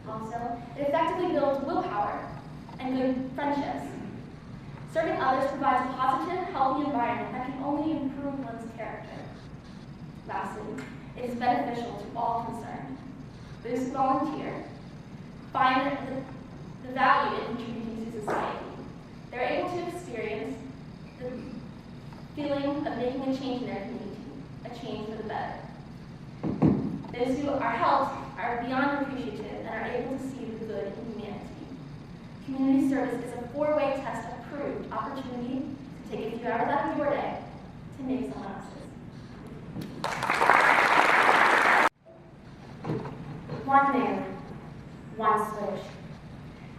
Also, it effectively builds willpower and good friendships. Serving others provides a positive, healthy environment that can only improve one's character. Lastly, it is beneficial to all concerned. Those who volunteer find the value in contributing to society. They're able to experience the feeling of making a change in their community, a change for the better. Those who are helped are beyond appreciative and are able to see the good in humanity. Community service is a four-way test approved opportunity to take a few hours out of your day to make someone else's. One man, one switch.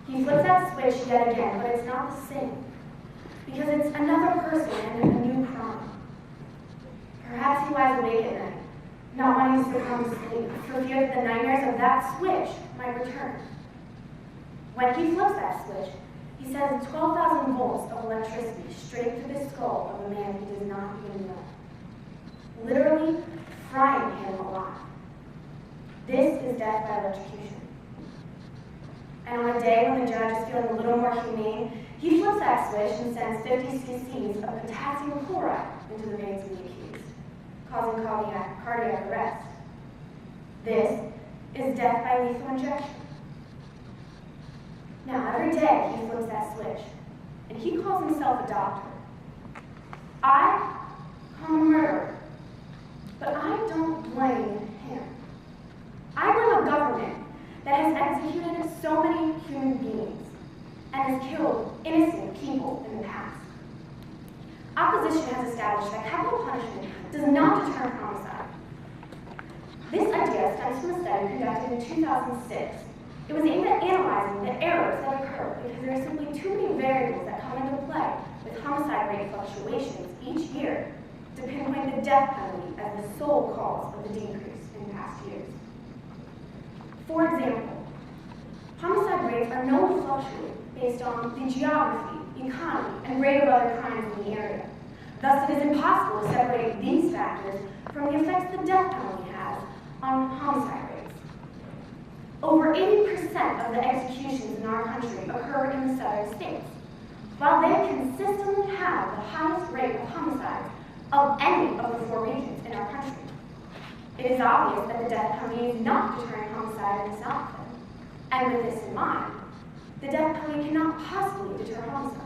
He flips that switch yet again, but it's not the same, because it's another person and a new crime. Perhaps he lies awake at night, not wanting to come to sleep, for fear that the nightmares of that switch might return. When he flips that switch, he sends 12,000 volts of electricity straight through the skull of a man he does not even know, literally frying him alive. This is death by electrocution. And on a day when the judge is feeling a little more humane, he flips that switch and sends 50 cc's of potassium chloride into the veins of the accused, causing cardiac arrest. This is death by lethal injection. Now, every day he flips that switch, and he calls himself a doctor. I'm a murderer, but I don't blame him. I blame a government that has executed so many human beings and has killed innocent people in the past. Opposition has established that capital punishment does not deter homicide. This idea stems from a study conducted in 2006. It was aimed at analyzing the errors that occur because there are simply too many variables that come into play with homicide rate fluctuations each year to pinpoint the death penalty as the sole cause of the decrease in past years. For example, homicide rates are known to fluctuate based on the geography, economy, and rate of other crimes in the area. Thus, it is impossible to separate these factors from the effects the death penalty has on homicide rates. Over 80% of the executions in our country occur in the southern states, while they consistently have the highest rate of homicides of any of the four regions in our country. It is obvious that the death penalty is not deterring homicide in the South. And with this in mind, the death penalty cannot possibly deter homicide.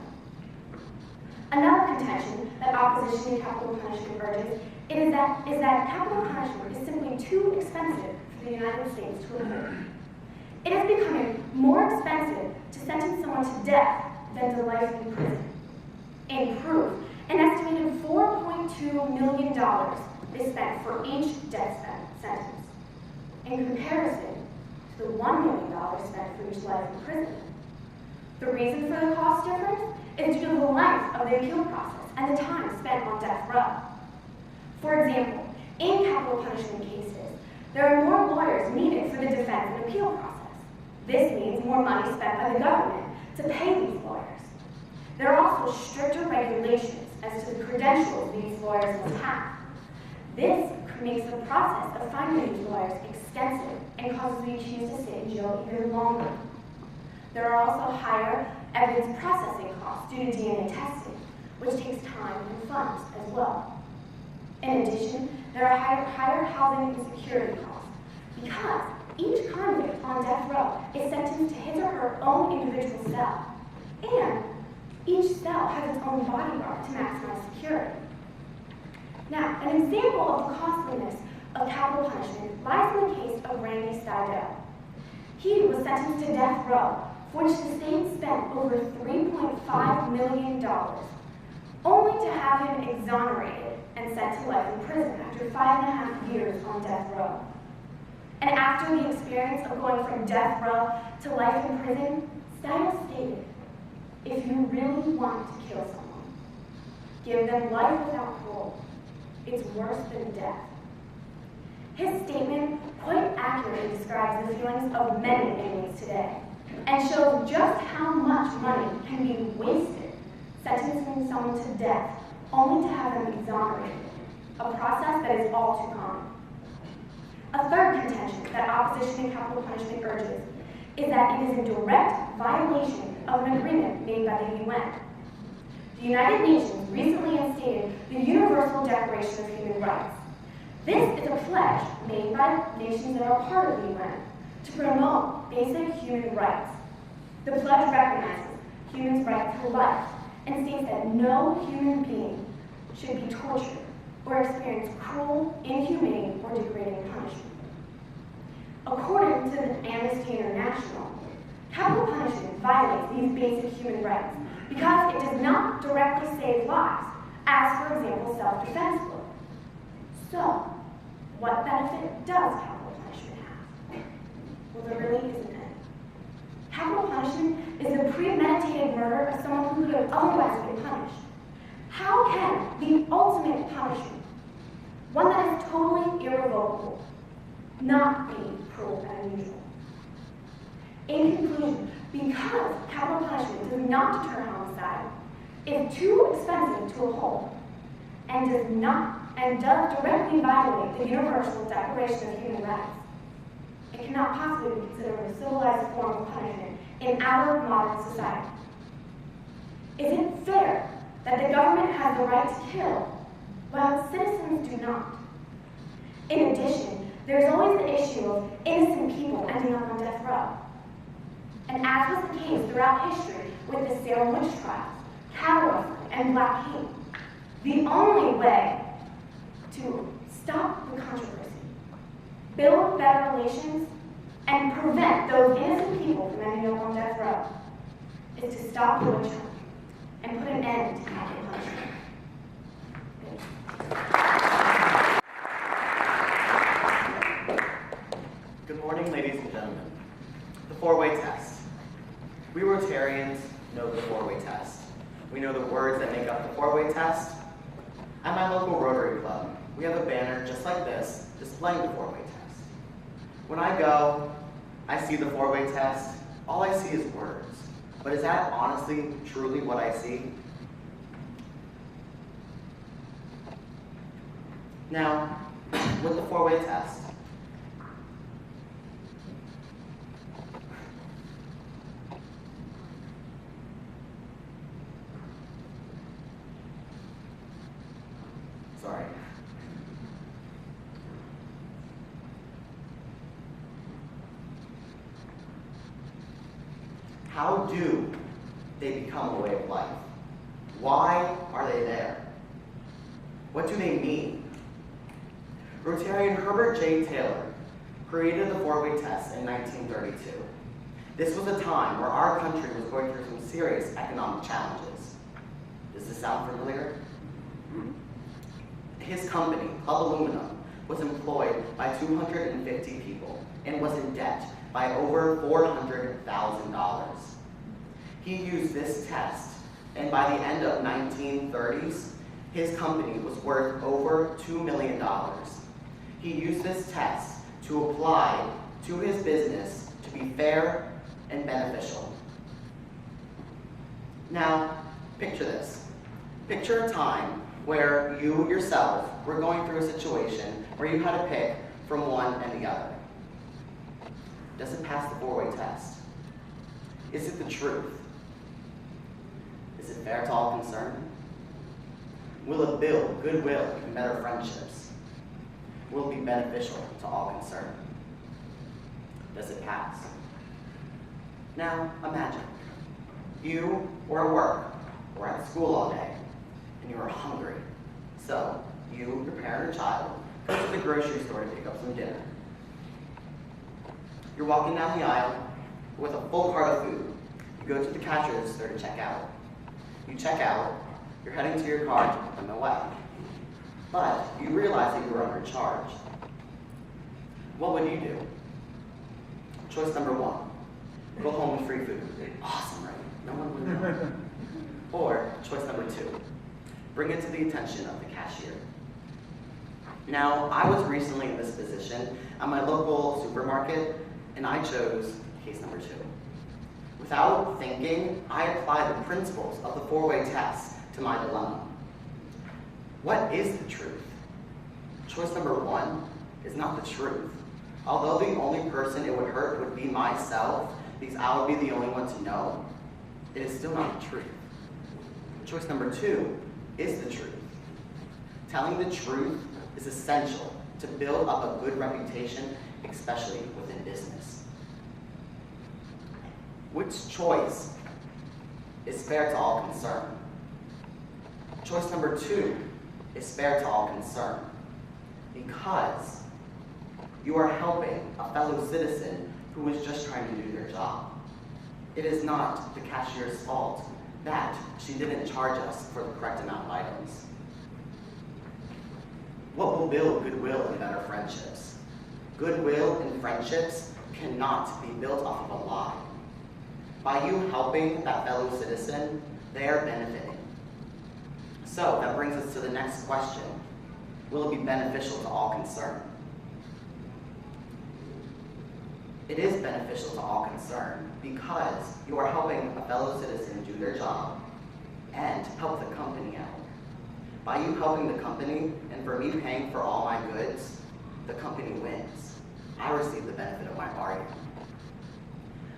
Another contention that opposition to capital punishment urges is that capital punishment is simply too expensive for the United States to afford. It is becoming more expensive to sentence someone to death than to life in prison. In proof, an estimated $4.2 million is spent for each death sentence, in comparison to the $1 million spent for each life in prison. The reason for the cost difference is due to the length of the appeal process and the time spent on death row. For example, in capital punishment cases, there are more lawyers needed for the defense and appeal process. This means more money spent by the government to pay these lawyers. There are also stricter regulations as to the credentials these lawyers must have. This makes the process of finding these lawyers extensive and causes the accused to sit in jail even longer. There are also higher evidence processing costs due to DNA testing, which takes time and funds as well. In addition, there are higher housing and security costs because each convict on death row is sentenced to his or her own individual cell, and each cell has its own bodyguard to maximize security. Now, an example of the costliness of capital punishment lies in the case of Randy Steidel. He was sentenced to death row, for which the state spent over $3.5 million, only to have him exonerated and sent to life in prison after 5.5 years on death row. And after the experience of going from death row to life in prison, Steidel stated, "If you really want to kill someone, give them life without parole. It's worse than death." His statement quite accurately describes the feelings of many inmates today and shows just how much money can be wasted sentencing someone to death only to have them exonerated, a process that is all too common. A third contention that opposition to capital punishment urges is that it is in direct violation of an agreement made by the UN. The United Nations recently instated the Universal Declaration of Human Rights. This is a pledge made by nations that are part of the UN to promote basic human rights. The pledge recognizes humans' right to life and states that no human being should be tortured or experience cruel, inhumane, or degrading punishment. According to Amnesty International, capital punishment violates these basic human rights because it does not directly save lives, as for example, self-defense would. So, what benefit does capital punishment have? Well, there really isn't any. Capital punishment is the premeditated murder of someone who could have otherwise been punished. How can the ultimate punishment, one that is totally irrevocable, not be cruel and unusual? In conclusion, because capital punishment does not deter homicide, is too expensive to uphold, and does directly violate the Universal Declaration of Human Rights, it cannot possibly be considered a civilized form of punishment in our modern society. Is it fair that the government has the right to kill, while citizens do not? In addition, there is always the issue of innocent people ending up on death row. And as was the case throughout history with the Salem witch trials, cattle rustling, and black hate, the only way to stop the controversy, build better relations, and prevent those innocent people from ending up on death row is to stop the witch hunt and put an end to capital punishment. Good morning, ladies and gentlemen. The four-way test. We Rotarians know the four-way test. We know the words that make up the four-way test. At my local Rotary Club, we have a banner just like this displaying the four-way test. When I go, I see the four-way test. All I see is words. But is that honestly, truly what I see? Now, with the four-way test, sorry. How do they become a way of life? Why are they there? What do they mean? Rotarian Herbert J. Taylor created the four-way test in 1932. This was a time where our country was going through some serious economic challenges. Does this sound familiar? His company, Club Aluminum, was employed by 250 people and was in debt by over $400,000. He used this test, and by the end of 1930s, his company was worth over $2 million. He used this test to apply to his business to be fair and beneficial. Now, picture this. Picture a time where you yourself were going through a situation where you had to pick from one and the other. Does it pass the four-way test? Is it the truth? Is it fair to all concerned? Will it build goodwill and better friendships? Will it be beneficial to all concerned? Does it pass? Now, imagine. You were at work or at school all day, and you are hungry. So, you, your parent, or child, go to the grocery store to pick up some dinner. You're walking down the aisle with a full cart of food. You go to the cash register to check out. You check out, you're heading to your car to put them away. But you realize that you were undercharged. What would you do? Choice number one, go home with free food. Awesome, right? No one would know. Or choice number two, bring it to the attention of the cashier. Now, I was recently in this position at my local supermarket, and I chose case number two. Without thinking, I applied the principles of the four-way test to my dilemma. What is the truth? Choice number one is not the truth. Although the only person it would hurt would be myself, because I would be the only one to know, it is still not the truth. Choice number 2 is the truth. Telling the truth is essential to build up a good reputation, especially within business. Which choice is fair to all concerned? Choice number 2 is fair to all concerned because you are helping a fellow citizen who is just trying to do their job. It is not the cashier's fault that she didn't charge us for the correct amount of items. What will build goodwill and better friendships? Goodwill and friendships cannot be built off of a lie. By you helping that fellow citizen, they are benefiting. So that brings us to the next question. Will it be beneficial to all concerned? It is beneficial to all concerned because you are helping a fellow citizen do their job and help the company out. By you helping the company and for me paying for all my goods, the company wins. I receive the benefit of my bargain.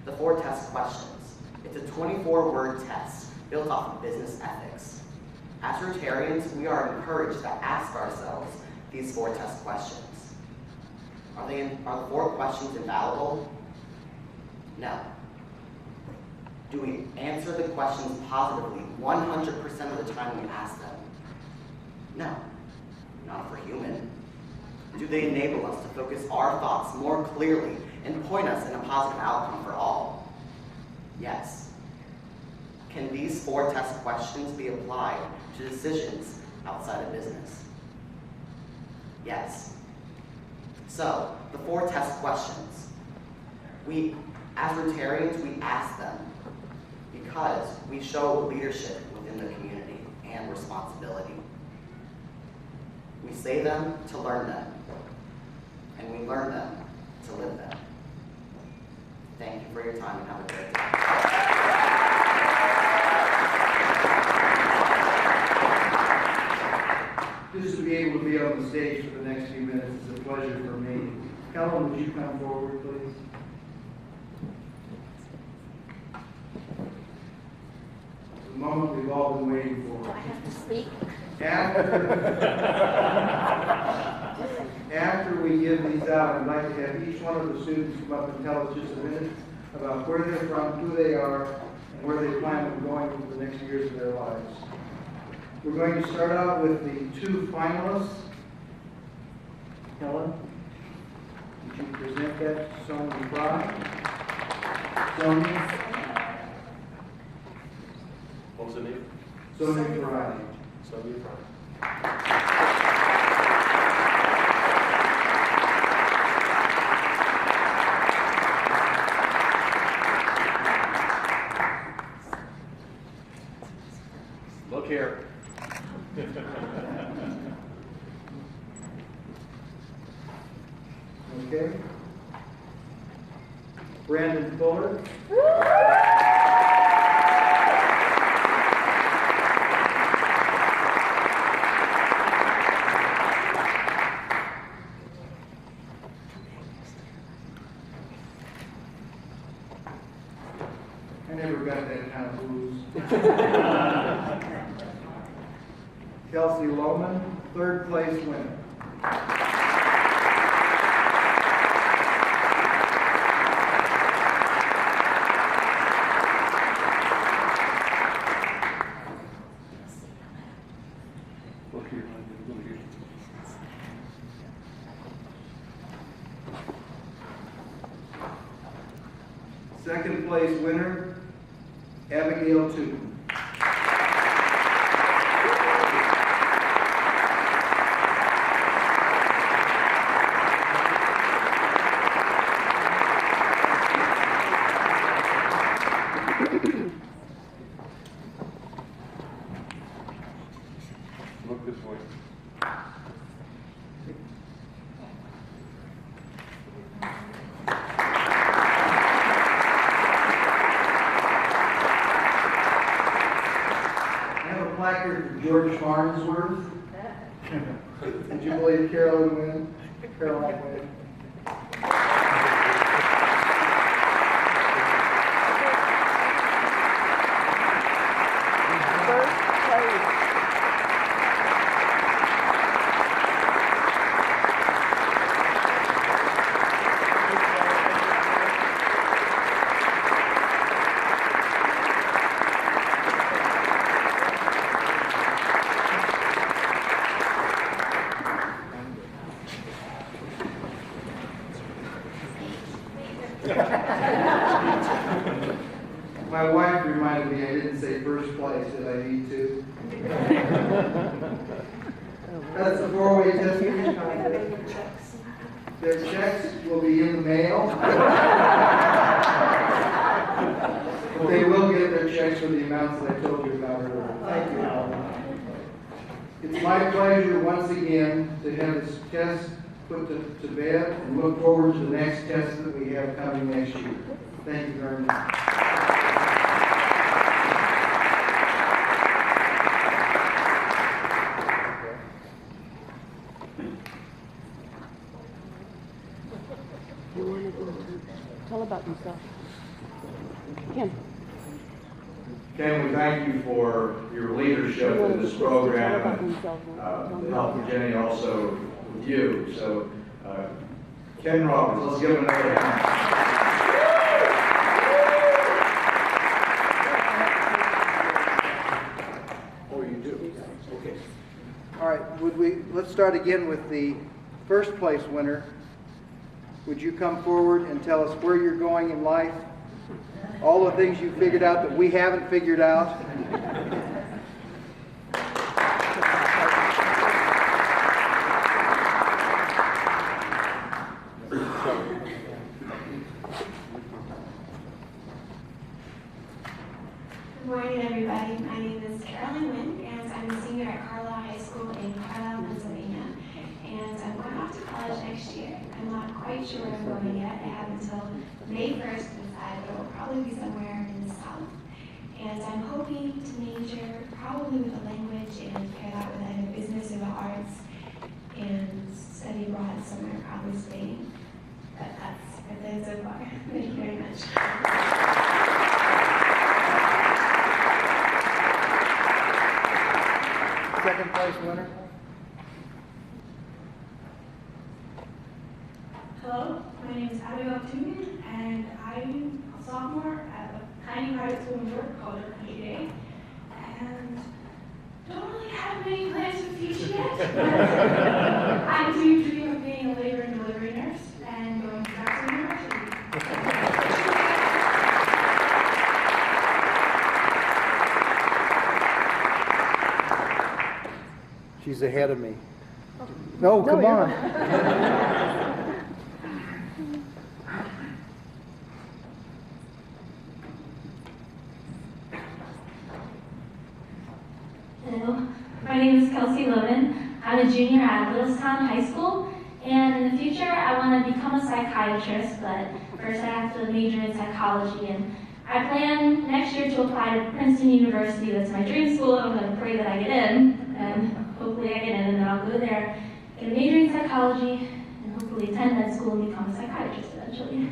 The 4 test questions. It's a 24-word test built off of business ethics. As Rotarians, we are encouraged to ask ourselves these 4 test questions. Are the 4 questions infallible? No. Do we answer the questions positively 100% of the time we ask them? No. Not for human. Do they enable us to focus our thoughts more clearly and point us in a positive outcome for all? Yes. Can these 4 test questions be applied to decisions outside of business? Yes. So, the 4 test questions. As Rotarians, we ask them because we show leadership within the community and responsibility. We say them to learn them, and we learn them to live them. Thank you for your time and have a great day. Just to be able to be on the stage for the next few minutes is a pleasure for me. Helen, would you come forward, please? The moment we've all been waiting for. Do I have to speak? After we give these out, I'd like to have each one of the students come up and tell us just a minute about where they're from, who they are, and where they plan on going for the next years of their lives. We're going to start out with the 2 finalists. Helen, would you present that to Sonia Fry? Sonia? What was the name? Sonia Fry. Sonia Fry. Look here. Okay. Brandon Fuller. I never got that kind of blues. Kelsey Lohman, 3rd place winner. Look here. Look here. 2nd place winner, Abigail Tootin. Look this way. I have a placard for George Farnsworth. Did you believe Carolyn win? Caroline win. My wife reminded me I didn't say first place. Did I need to? That's a four-way testing. Their checks will be in the mail. But they will get their checks for the amounts that I told you about earlier. Thank you, Alan. It's my pleasure once again to have this test put to bed and look forward to the next test that we have coming next year. Thank you very much. Tell about yourself. Ken. Ken, we thank you for your leadership in this program, the help of Jenny also with you. So, Ken Robbins, let's give him another hand. Oh, you do? Okay. All right, let's start again with the first place winner. Would you come forward and tell us where you're going in life? All the things you figured out that we haven't figured out. Good morning, everybody. My name is Carolyn Wynn, and I'm a senior at Carlisle High School in Carlisle, Pennsylvania. And I'm going off to college next year. I'm not quite sure where I'm going yet. I have until May 1st to decide, but it will probably be somewhere in the South. And I'm hoping to major probably with a language and pair that with either business or the arts and study abroad somewhere, probably Spain. But that's it so far. Thank you very much. Second place winner. Hello, my name is Abigail Tooman, and I'm a sophomore at a tiny private school in New York called York Country Day. And don't really have many plans for the future yet, but I do dream of being a labor and delivery nurse and going back to university. She's ahead of me. No, come on. Hello, my name is Kelsey Loden. I'm a junior at Littlestown High School, and in the future I want to become a psychiatrist, but first I have to major in psychology, and I plan next year to apply to Princeton University. That's my dream school. I'm going to pray that I get in, and hopefully I get in, and then I'll go there, get a major in psychology, and hopefully attend med school and become a psychiatrist eventually.